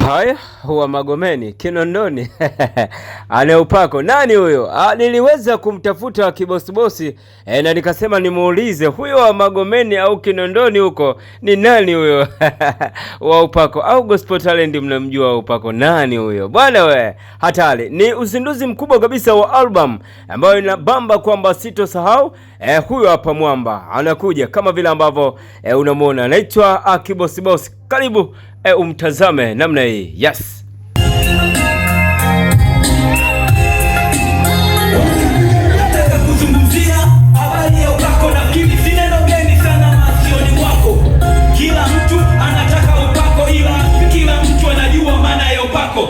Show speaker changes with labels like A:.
A: Haya, huwa Magomeni, Kinondoni. Ane upako. Nani huyo? Niliweza kumtafuta kibosibosi na nikasema nimuulize huyo wa Magomeni au Kinondoni huko ni nani huyo? Wa upako au gospel talent, mnamjua wa upako nani huyo? Bwana we, hatari. Ni uzinduzi mkubwa kabisa wa album ambayo inabamba kwamba sitosahau. Huyo hapa mwamba anakuja kama vile ambavyo unamuona. Anaitwa Kibosibosi. Karibu umtazame namna hii. Yes.
B: Nataka kuzungumzia habari ya upako na kimi. Si neno geni sana masioni mwako. Kila mtu anataka upako, ila kila mtu anajua maana ya upako.